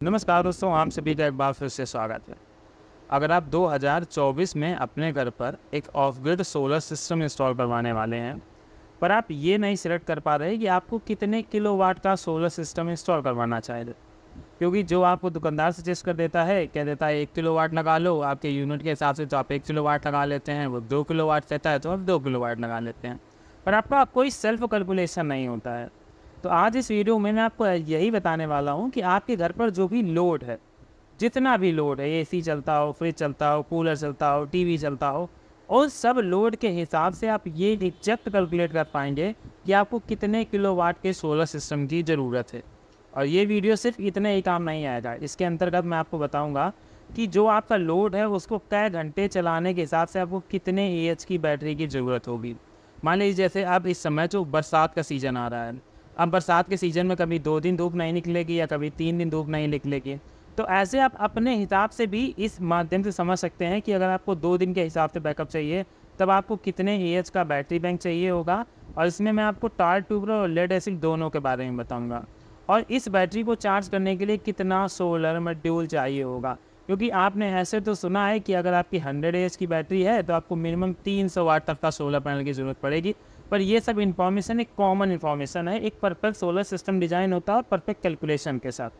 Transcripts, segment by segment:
नमस्कार दोस्तों, आप सभी का एक बार फिर से स्वागत है। अगर आप 2024 में अपने घर पर एक of grid solar system install करवाने वाले हैं, पर आप ये नहीं सिलेक्ट कर पा रहे कि आपको कितने किलोवाट का सोलर सिस्टम इंस्टॉल करवाना चाहिए, क्योंकि जो आपको दुकानदार सजेस्ट कर देता है, कह देता है 1 किलोवाट लगा लो, आपके यूनिट के हिसाब से तो आप 1 किलोवाट लगा लेते हैं, वो 2 किलोवाट कहता है तो आप 2 किलोवाट लगा लेते हैं, पर आपका कोई सेल्फ कैलकुलेशन नहीं होता है। तो आज इस वीडियो में मैं आपको यही बताने वाला हूँ कि आपके घर पर जो भी लोड है, जितना भी लोड है, एसी चलता हो, फ्रिज चलता हो, कूलर चलता हो, टीवी चलता हो, और सब लोड के हिसाब से आप ये एग्जैक्ट कैलकुलेट कर पाएंगे कि आपको कितने किलोवाट के सोलर सिस्टम की ज़रूरत है। और ये वीडियो सिर्फ इतने ही काम नहीं आएगा, इसके अंतर्गत मैं आपको बताऊंगा कि जो आपका लोड है उसको कै घंटे चलाने के हिसाब से आपको कितने एएच की बैटरी की ज़रूरत होगी। मान लीजिए जैसे अब इस समय जो बरसात का सीज़न आ रहा है, अब बरसात के सीज़न में कभी 2 दिन धूप नहीं निकलेगी या कभी 3 दिन धूप नहीं निकलेगी, तो ऐसे आप अपने हिसाब से भी इस माध्यम से समझ सकते हैं कि अगर आपको 2 दिन के हिसाब से बैकअप चाहिए, तब आपको कितने एएच का बैटरी बैंक चाहिए होगा। और इसमें मैं आपको टार ट्यूबर और लेड एसिड दोनों के बारे में बताऊंगा, और इस बैटरी को चार्ज करने के लिए कितना सोलर मॉड्यूल चाहिए होगा, क्योंकि आपने ऐसे तो सुना है कि अगर आपकी 100 एएच की बैटरी है तो आपको मिनिमम 300 वाट तक का सोलर पैनल की ज़रूरत पड़ेगी। पर ये सब इन्फॉर्मेशन एक कॉमन इन्फॉर्मेशन है, एक परफेक्ट सोलर सिस्टम डिज़ाइन होता है और परफेक्ट कैलकुलेशन के साथ।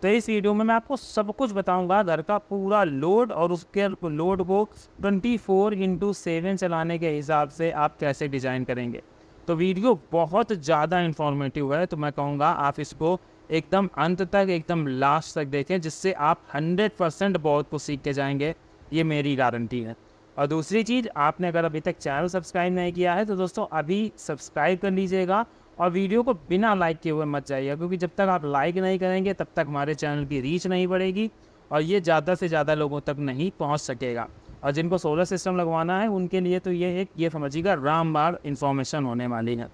तो इस वीडियो में मैं आपको सब कुछ बताऊंगा, घर का पूरा लोड और उसके लोड को 24/7 चलाने के हिसाब से आप कैसे डिज़ाइन करेंगे। तो वीडियो बहुत ज़्यादा इन्फॉर्मेटिव है, तो मैं कहूँगा आप इसको एकदम अंत तक, एकदम लास्ट तक देखें, जिससे आप 100% बहुत कुछ सीख के जाएंगे, ये मेरी गारंटी है। और दूसरी चीज़, आपने अगर अभी तक चैनल सब्सक्राइब नहीं किया है तो दोस्तों अभी सब्सक्राइब कर लीजिएगा, और वीडियो को बिना लाइक किए हुए मत जाइएगा, क्योंकि जब तक आप लाइक नहीं करेंगे तब तक हमारे चैनल की रीच नहीं बढ़ेगी और ये ज़्यादा से ज़्यादा लोगों तक नहीं पहुंच सकेगा। और जिनको सोलर सिस्टम लगवाना है उनके लिए तो ये समझिएगा रामबाण इन्फॉर्मेशन होने वाली है।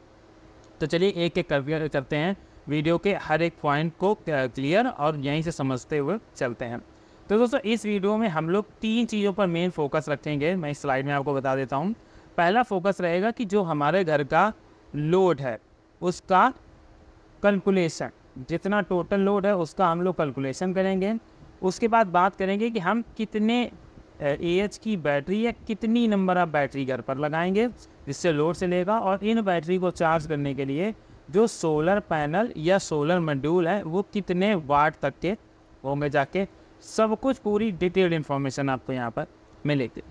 तो चलिए एक एक करते हैं, वीडियो के हर एक पॉइंट को क्लियर और यहीं से समझते हुए चलते हैं। तो दोस्तों इस वीडियो में हम लोग 3 चीज़ों पर मेन फोकस रखेंगे, मैं इस स्लाइड में आपको बता देता हूँ। पहला फोकस रहेगा कि जो हमारे घर का लोड है उसका कैलकुलेशन, जितना टोटल लोड है उसका हम लोग कैलकुलेशन करेंगे। उसके बाद बात करेंगे कि हम कितने एएच की बैटरी या कितनी नंबर ऑफ बैटरी घर पर लगाएंगे जिससे लोड से लेगा, और इन बैटरी को चार्ज करने के लिए जो सोलर पैनल या सोलर मॉड्यूल है वो कितने वाट तक के होंगे जाके, सब कुछ पूरी डिटेल्ड इन्फॉर्मेशन आपको यहाँ पर मिलेगी।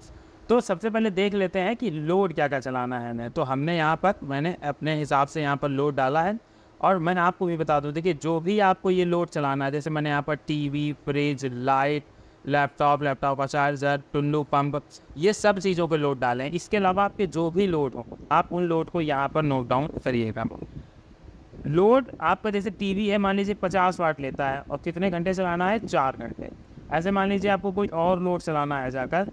तो सबसे पहले देख लेते हैं कि लोड क्या क्या चलाना है। तो हमने यहाँ पर, मैंने अपने हिसाब से यहाँ पर लोड डाला है, और मैंने आपको भी बता दूँ, देखिए जो भी आपको ये लोड चलाना है, जैसे मैंने यहाँ पर टीवी, फ्रिज, लाइट, लैपटॉप का चार्जर, टुल्लू पंप, ये सब चीज़ों के लोड डालें। इसके अलावा आपके जो भी लोड हो आप उन लोड को यहाँ पर नोट डाउन करिएगा। लोड आपका जैसे टीवी है, मान लीजिए 50 वाट लेता है और कितने घंटे चलाना है, 4 घंटे। ऐसे मान लीजिए आपको कोई और लोड चलाना है जाकर,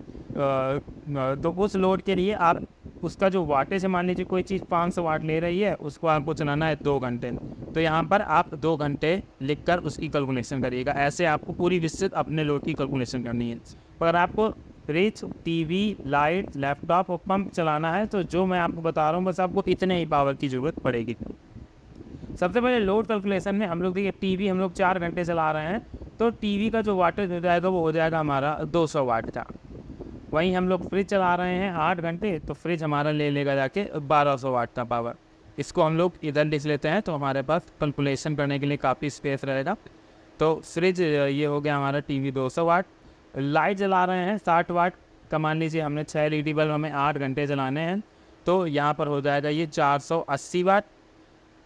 तो उस लोड के लिए आप उसका जो वाटेज है, मान लीजिए कोई चीज़ 500 वाट ले रही है, उसको आपको चलाना है 2 घंटे, तो यहाँ पर आप 2 घंटे लिखकर उसकी कैलकुलेशन करिएगा। ऐसे आपको पूरी विस्तृत अपने लोड की कैलकुलेशन करनी है। पर आपको फ्रिज, टीवी, लाइट, लैपटॉप और पंप चलाना है, तो जो मैं आपको बता रहा हूँ बस आपको इतने ही पावर की ज़रूरत पड़ेगी। सबसे पहले लोड कैलकुलेशन में हम लोग देखिए, टीवी हम लोग 4 घंटे चला रहे हैं, तो टीवी का जो वाटेज हो जाएगा वो हो जाएगा हमारा 200 वाट का। वहीं हम लोग फ्रिज चला रहे हैं 8 घंटे, तो फ्रिज हमारा ले लेगा जाके 1200 वाट का पावर। इसको हम लोग इधर लिख लेते हैं तो हमारे पास कैलकुलेशन करने के लिए काफ़ी स्पेस रहेगा। तो फ्रिज ये हो गया हमारा, टीवी 200 वाट, लाइट जला रहे हैं 60 वाट का, मान लीजिए हमने 6 एलईडी बल्ब हमें 8 घंटे चलाने हैं, तो यहाँ पर हो जाएगा ये 480 वाट।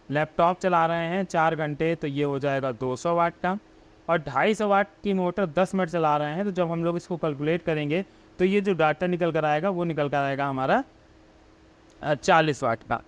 लैपटॉप चला रहे हैं 4 घंटे, तो ये हो जाएगा 200 वाट का, और 250 वाट की मोटर 10 मिनट चला रहे हैं, तो जब हम लोग इसको कैलकुलेट करेंगे तो ये जो डाटा निकल कर आएगा वो निकल कर आएगा हमारा 40 वाट का।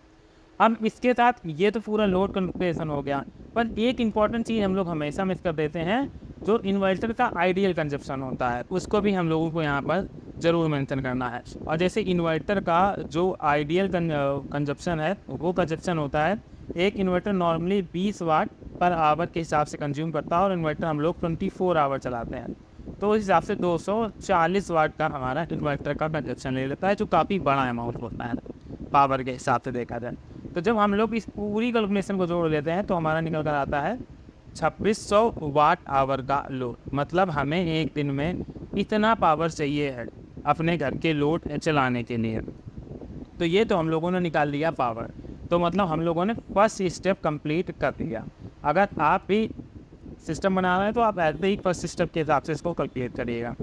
अब इसके साथ ये तो पूरा लोड कैलकुलेशन हो गया, पर एक इम्पॉर्टेंट चीज़ हम लोग हमेशा मिस कर देते हैं, जो इन्वर्टर का आइडियल कंजप्शन होता है उसको भी हम लोगों को यहाँ पर ज़रूर मेंशन करना है। और जैसे इन्वर्टर का जो आइडियल कंजप्शन है वो कंजप्शन होता है, एक इन्वर्टर नॉर्मली 20 वाट पर आवर के हिसाब से कंज्यूम करता है, और इन्वर्टर हम लोग 24 आवर चलाते हैं, तो उस हिसाब से 240 वाट का हमारा इन्वर्टर का कंजप्शन ले लेता है, जो काफ़ी बड़ा अमाउंट होता है पावर के हिसाब से देखा जाए। तो जब हम लोग इस पूरी कैलकुलेशन को जोड़ लेते हैं तो हमारा निकल कर आता है 2600 वाट आवर का लोड, मतलब हमें एक दिन में इतना पावर चाहिए है अपने घर के लोड चलाने के लिए। तो ये तो हम लोगों ने निकाल लिया पावर, तो मतलब हम लोगों ने फर्स्ट स्टेप कंप्लीट कर दिया। अगर आप भी सिस्टम बना रहे हैं तो आप ऐसे ही फर्स्ट स्टेप के हिसाब से इसको कैलकुलेट करिएगा।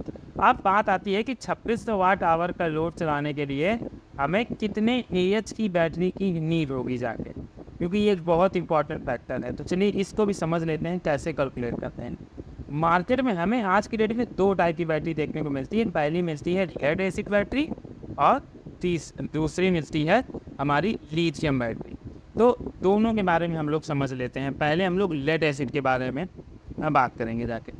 अब बात आती है कि 2600 वाट आवर का लोड चलाने के लिए हमें कितने AH की बैटरी की नीड होगी जाके, क्योंकि ये एक बहुत इंपॉर्टेंट फैक्टर है। तो चलिए इसको भी समझ लेते हैं कैसे कैलकुलेट करते हैं। मार्केट में हमें आज की डेट में 2 टाइप की बैटरी देखने को मिलती है। पहली मिलती है लेड एसिड बैटरी और दूसरी मिलती है हमारी लिथियम बैटरी। तो दोनों के बारे में हम लोग समझ लेते हैं। पहले हम लोग लेड एसिड के बारे में बात करेंगे जाके।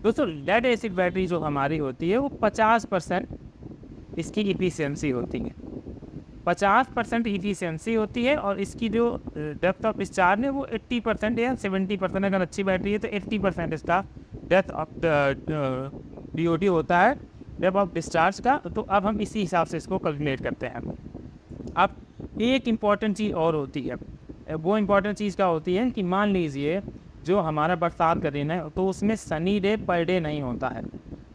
दोस्तों लेड एसिड बैटरी जो हमारी होती है वो 50% इसकी इफिशियंसी होती है, 50% इफिशियंसी होती है। और इसकी जो डेप्थ ऑफ डिस्चार्ज है वो 80% या 70%, अगर अच्छी बैटरी है तो 80% इसका डेप्थ ऑफ DOD होता है, डेप्थ ऑफ डिस्चार्ज का। तो अब हम इसी हिसाब से इसको कैलकुलेट करते हैं। अब एक इम्पॉर्टेंट चीज़ और होती है, वो इम्पॉर्टेंट चीज़ क्या होती है कि मान लीजिए जो हमारा बरसात का दिन है तो उसमें सनी डे पर डे नहीं होता है।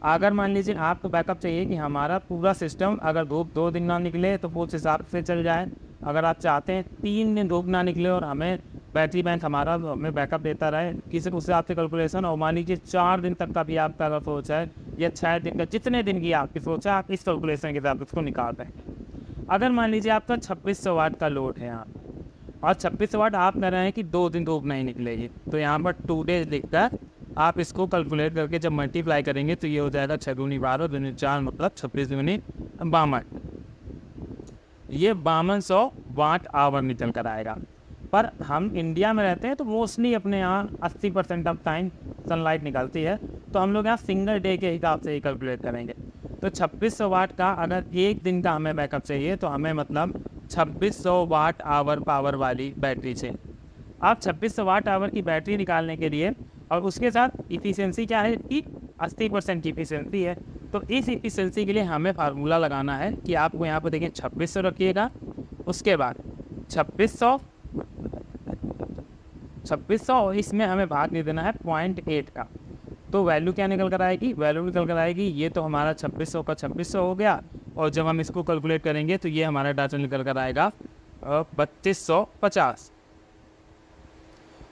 अगर मान लीजिए आपको बैकअप चाहिए कि हमारा पूरा सिस्टम अगर धूप 2 दिन ना निकले तो उस हिसाब से चल जाए। अगर आप चाहते हैं 3 दिन धूप ना निकले और हमें बैटरी बैंक हमारा हमें बैकअप देता रहे, किसी उस हिसाब से कैलकुलेशन। और मान लीजिए 4 दिन तक का भी आपका अगर सोच है या 6 दिन का, जितने दिन की आपकी सोच है आप इस कैलकुलेशन के हिसाब से उसको निकाल रहे हैं। अगर मान लीजिए आपका 2600 वाट का लोड है यहाँ और 2600 वाट आप कह रहे हैं कि 2 दिन धूप नहीं निकलेगी, तो यहाँ पर 2 डेज लिखकर आप इसको कैलकुलेट करके जब मल्टीप्लाई करेंगे तो ये हो जाएगा 6 दूनी 12 दूनी 4 मतलब 26 दूनी 52, ये 5200 वाट आवर निकल कर आएगा। पर हम इंडिया में रहते हैं तो मोस्टली अपने यहाँ 80% ऑफ टाइम सनलाइट निकलती है, तो हम लोग यहाँ सिंगल डे के हिसाब से ही कैलकुलेट करेंगे। तो 2600 वाट का अगर एक दिन का हमें बैकअप चाहिए तो हमें मतलब 2600 वाट आवर पावर वाली बैटरी चाहिए। आप 2600 वाट आवर की बैटरी निकालने के लिए, और उसके साथ इफिशियंसी क्या है कि 80% की इफिशियंसी है, तो इस इफिशियंसी के लिए हमें फार्मूला लगाना है कि आपको यहाँ पर देखिए 2600 रखिएगा, उसके बाद 2600 इसमें हमें भाग दे देना है 0.8 का। तो वैल्यू क्या निकल कर आएगी, वैल्यू निकल कर आएगी ये तो हमारा 2600 का 2600 हो गया, और जब हम इसको कैलकुलेट करेंगे तो ये हमारा डाटा निकल कर आएगा 3250।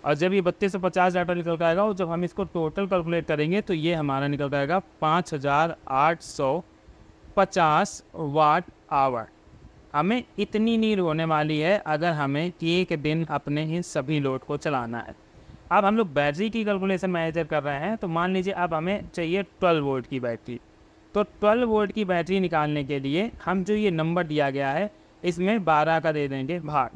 और जब ये 3250 डाटा निकल कर आएगा और जब हम इसको टोटल कैलकुलेट करेंगे तो ये हमारा निकल कर आएगा 5850 वाट आवर। हमें इतनी नीड होने वाली है अगर हमें एक दिन अपने ही सभी लोड को चलाना है। अब हम लोग बैटरी की कैलकुलेशन मैनेजर कर रहे हैं, तो मान लीजिए अब हमें चाहिए 12 वोल्ट की बैटरी। तो 12 वोल्ट की बैटरी निकालने के लिए हम जो ये नंबर दिया गया है इसमें 12 का दे देंगे भाग,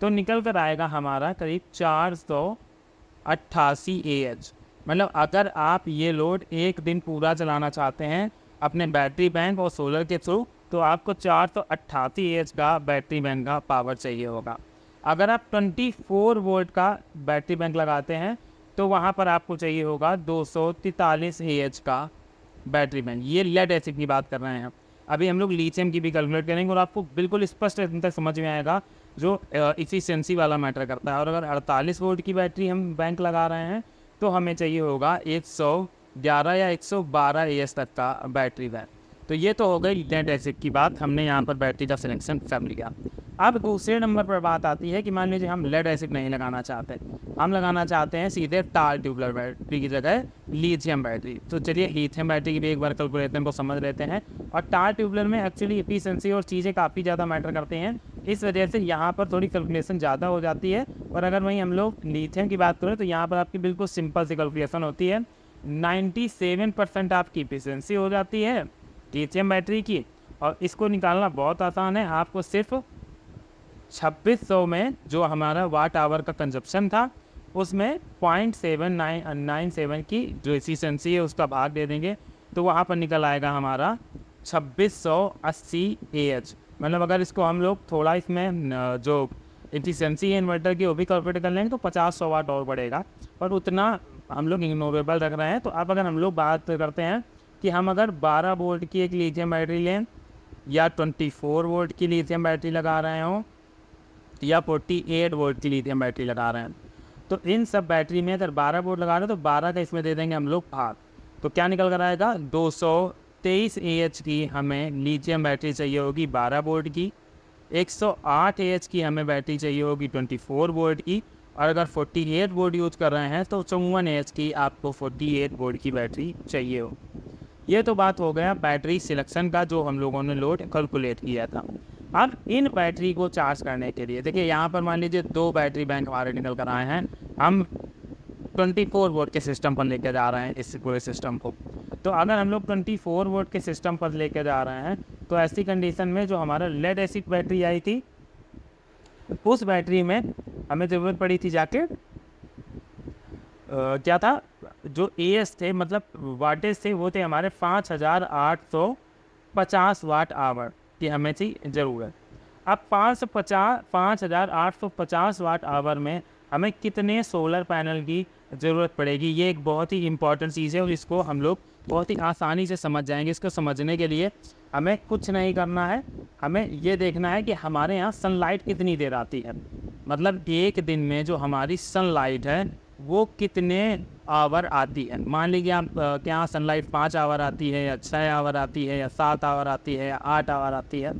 तो निकल कर आएगा हमारा करीब 488 AH। मतलब अगर आप ये लोड एक दिन पूरा चलाना चाहते हैं अपने बैटरी बैंक और सोलर के थ्रू तो आपको 488 AH का बैटरी बैंक का पावर चाहिए होगा। अगर आप 24 वोल्ट का बैटरी बैंक लगाते हैं तो वहाँ पर आपको चाहिए होगा 243 AH का बैटरी बैंक। ये लेड एसिड की बात कर रहे हैं। अभी हम लोग लिथियम की भी कैलकुलेट करेंगे और आपको बिल्कुल स्पष्ट तक समझ में आएगा जो इफिशियंसी वाला मैटर करता है। और अगर 48 वोल्ट की बैटरी हम बैंक लगा रहे हैं तो हमें चाहिए होगा 111 या 112 AH तक का बैटरी बैंक। तो ये तो हो गई लेड एसिड की बात, हमने यहाँ पर बैटरी का सिलेक्शन कर लिया। अब दूसरे नंबर पर बात आती है कि मान लीजिए हम लेड एसिड नहीं लगाना चाहते, हम लगाना चाहते हैं सीधे टार ट्यूबलर बैटरी की जगह लिथियम बैटरी। तो चलिए लिथियम बैटरी की भी एक बार कैलकुलेशन को समझ लेते हैं। और टार ट्यूबलर में एक्चुअली एफिशिएंसी और चीज़ें काफ़ी ज़्यादा मैटर करते हैं, इस वजह से यहाँ पर थोड़ी कैलकुलेशन ज़्यादा हो जाती है। और अगर वहीं हम लोग लिथियम की बात करें तो यहाँ पर आपकी बिल्कुल सिंपल सी कैलकुलेशन होती है। 97% आपकी एफिशिएंसी हो जाती है लिथियम बैटरी की, और इसको निकालना बहुत आसान है। आपको सिर्फ 2600 में जो हमारा वाट आवर का कंजप्शन था उसमें 0.7997 की जो एफिशिएंसी है उसका भाग दे देंगे, तो वहाँ पर निकल आएगा हमारा 2680 AH। मतलब अगर इसको हम लोग थोड़ा इसमें जो एफिशिएंसी है इन्वर्टर की वो भी कैलकुलेट कर लेंगे तो 50-100 वाट और बढ़ेगा, पर उतना हम लोग इग्नोरेबल रख रहे हैं। तो अब अगर हम लोग बात करते हैं कि हम अगर 12 वोल्ट की एक लिथियम बैटरी लें या 24 वोल्ट की लिथियम बैटरी लगा रहे हों या 48 वोल्ट की लिथियम बैटरी लगा रहे हैं, तो इन सब बैटरी में अगर 12 वोल्ट लगा रहे हैं तो 12 का इसमें दे देंगे हम लोग भाग, तो क्या निकल कर आएगा 223 AH की हमें लिथियम बैटरी चाहिए होगी 12 वोल्ट की, 108 AH की हमें बैटरी चाहिए होगी 24 वोल्ट की, और अगर 48 वोल्ट यूज़ कर रहे हैं तो 54 AH की आपको 48 वोल्ट की बैटरी चाहिए हो। ये तो बात हो गया बैटरी सिलेक्शन का जो हम लोगों ने लोड कैलकुलेट किया था। अब इन बैटरी को चार्ज करने के लिए देखिए यहाँ पर मान लीजिए 2 बैटरी बैंक हमारे निकल कर आए हैं, हम 24 वोल्ट के सिस्टम पर लेकर जा रहे हैं इस पूरे सिस्टम को। तो अगर हम लोग 24 वोल्ट के सिस्टम पर लेकर जा रहे हैं तो ऐसी कंडीशन में जो हमारा लेड एसिड बैटरी आई थी उस बैटरी में हमें ज़रूरत पड़ी थी जाके क्या था, जो एएस थे मतलब वाटेज थे वो थे हमारे 5850 वाट आवर की हमें थी ज़रूरत। अब 5850 वाट आवर में हमें कितने सोलर पैनल की ज़रूरत पड़ेगी, ये एक बहुत ही इम्पॉर्टेंट चीज़ है और इसको हम लोग बहुत ही आसानी से समझ जाएंगे। इसको समझने के लिए हमें कुछ नहीं करना है, हमें ये देखना है कि हमारे यहाँ सनलाइट कितनी देर आती है, मतलब एक दिन में जो हमारी सनलाइट है वो कितने आवर आती है। मान लीजिए आप के यहाँ सनलाइट 5 आवर आती है या 6 आवर आती है या 7 आवर आती है या 8 आवर आती है,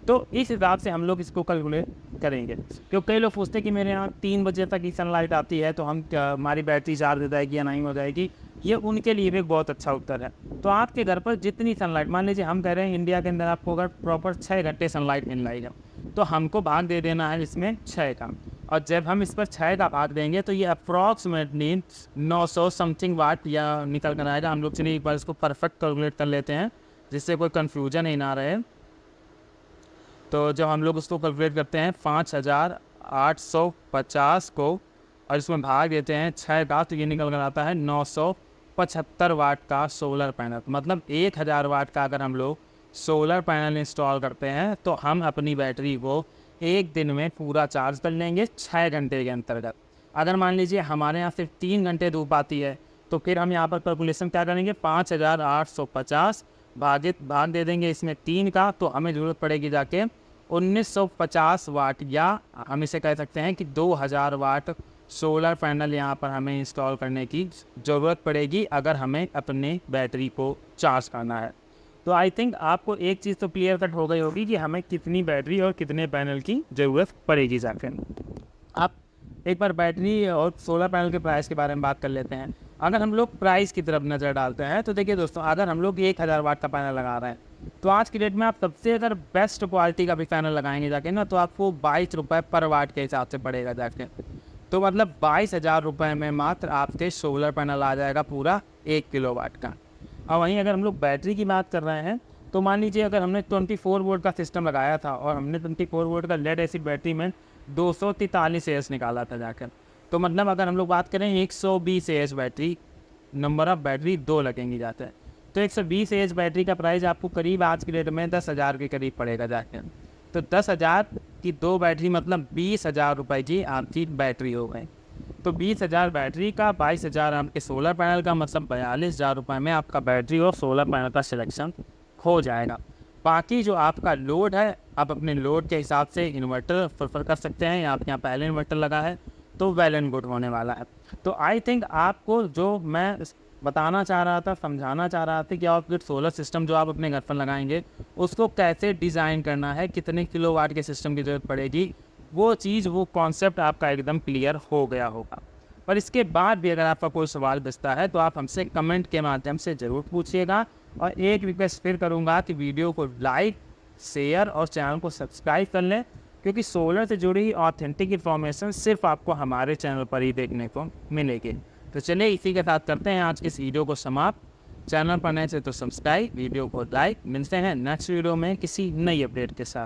तो इस हिसाब से हम लोग इसको कैलकुलेट करेंगे। क्योंकि कई लोग पूछते हैं कि मेरे यहाँ 3 बजे तक ही सनलाइट आती है तो हम हमारी बैटरी चार्ज हो जाएगी या नहीं हो जाएगी, ये उनके लिए भी एक बहुत अच्छा उत्तर है। तो आपके घर पर जितनी सनलाइट, मान लीजिए हम कह रहे हैं इंडिया के अंदर आपको अगर प्रॉपर 6 घंटे सनलाइट मिल रही है तो हमको भाग दे देना है इसमें 6 का, और जब हम इस पर 6 का भाग देंगे तो ये अप्रॉक्सीमेटली 900 समथिंग वाट या निकल कर आएगा। हम लोग चलिए एक बार इसको परफेक्ट कैलकुलेट कर लेते हैं जिससे कोई कन्फ्यूजन ही ना रहे। तो जब हम लोग उसको कैलकुलेट करते हैं 5850 को और इसमें भाग देते हैं 6 का तो ये निकल कर आता है 975 वाट का सोलर पैनल। मतलब 1000 वाट का अगर हम लोग सोलर पैनल इंस्टॉल करते हैं तो हम अपनी बैटरी को एक दिन में पूरा चार्ज कर लेंगे 6 घंटे के अंतर्गत। अगर मान लीजिए हमारे यहाँ सिर्फ 3 घंटे धूप आती है तो फिर हम यहाँ पर कैलकुलेशन क्या करेंगे, 5850 भाग दे देंगे इसमें 3 का, तो हमें ज़रूरत पड़ेगी जाके 1950 वाट, या हम इसे कह सकते हैं कि 2000 वाट सोलर पैनल यहाँ पर हमें इंस्टॉल करने की ज़रूरत पड़ेगी अगर हमें अपने बैटरी को चार्ज करना है। तो आई थिंक आपको एक चीज़ तो क्लियर कट हो गई होगी कि हमें कितनी बैटरी और कितने पैनल की ज़रूरत पड़ेगी जाकर। आप एक बार बैटरी और सोलर पैनल के प्राइस के बारे में बात कर लेते हैं। अगर हम लोग प्राइस की तरफ नज़र डालते हैं तो देखिए दोस्तों, अगर हम लोग 1000 वाट का पैनल लगा रहे हैं तो आज की डेट में आप सबसे अगर बेस्ट क्वालिटी का भी पैनल लगाएंगे जाके ना तो आपको 22 रुपये पर वाट के हिसाब से पड़ेगा जाके। तो मतलब 22,000 रुपये में मात्र आपके सोलर पैनल आ जाएगा पूरा 1 किलोवाट का। और वहीं अगर हम लोग बैटरी की बात कर रहे हैं तो मान लीजिए अगर हमने 24 वोल्ट का सिस्टम लगाया था और हमने 24 वोल्ट का लेड एसिड बैटरी में 243 AH निकाला था जाकर, तो मतलब अगर हम लोग बात करें 120 AH battery, number of battery 2 लगेंगी जाते हैं, तो 120 AH बैटरी का प्राइस आपको करीब आज की डेट में 10,000 के करीब पड़ेगा जाकर। तो 10,000 की 2 बैटरी मतलब 20,000 रुपये की आपकी बैटरी हो गई। तो 20,000 बैटरी का 22,000 आपके सोलर पैनल का मतलब 42,000 रुपये में आपका बैटरी और सोलर पैनल का सिलेक्शन हो जाएगा। बाकी जो आपका लोड है आप अपने लोड के हिसाब से इन्वर्टर प्रेफर कर सकते हैं, या आपके यहाँ पहले इन्वर्टर लगा है तो वेल एंड गुड होने वाला है। तो आई थिंक आपको जो मैं बताना चाह रहा था, समझाना चाह रहा था कि आप सोलर सिस्टम जो आप अपने घर पर लगाएंगे उसको कैसे डिज़ाइन करना है, कितने किलोवाट के सिस्टम की ज़रूरत पड़ेगी, वो चीज़ वो कॉन्सेप्ट आपका एकदम क्लियर हो गया होगा। पर इसके बाद भी अगर आपका कोई सवाल बचता है तो आप हमसे कमेंट के माध्यम से ज़रूर पूछिएगा। और एक रिक्वेस्ट फिर करूँगा कि वीडियो को लाइक, शेयर और चैनल को सब्सक्राइब कर लें, क्योंकि सोलर से जुड़ी ऑथेंटिक इन्फॉर्मेशन सिर्फ आपको हमारे चैनल पर ही देखने को मिलेगी। तो चलिए इसी के साथ करते हैं आज इस वीडियो को समाप्त। चैनल पर नए से तो सब्सक्राइब, वीडियो को लाइक। मिलते हैं नेक्स्ट वीडियो में किसी नई अपडेट के साथ।